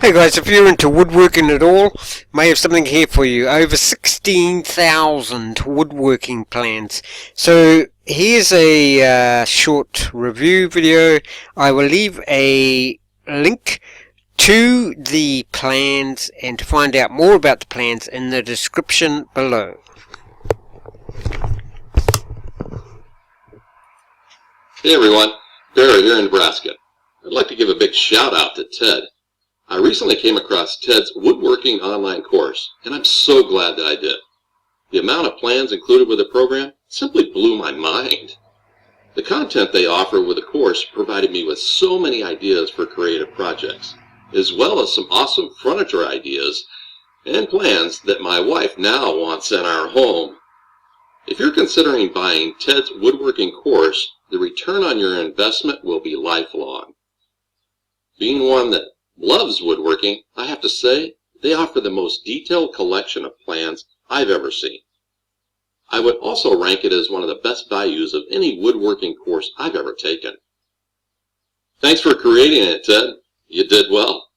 Hey guys, if you're into woodworking at all, may have something here for you. Over 16,000 woodworking plans. So here's a short review video. I will leave a link to the plans and to find out more about the plans in the description below. Hey everyone, Barry here in Nebraska. I'd like to give a big shout out to Ted. I recently came across Ted's woodworking online course, and I'm so glad that I did. The amount of plans included with the program simply blew my mind. The content they offer with the course provided me with so many ideas for creative projects, as well as some awesome furniture ideas and plans that my wife now wants in our home. If you're considering buying Ted's woodworking course, the return on your investment will be lifelong. Being one that loves woodworking, I have to say, they offer the most detailed collection of plans I've ever seen. I would also rank it as one of the best values of any woodworking course I've ever taken. Thanks for creating it, Ted. You did well.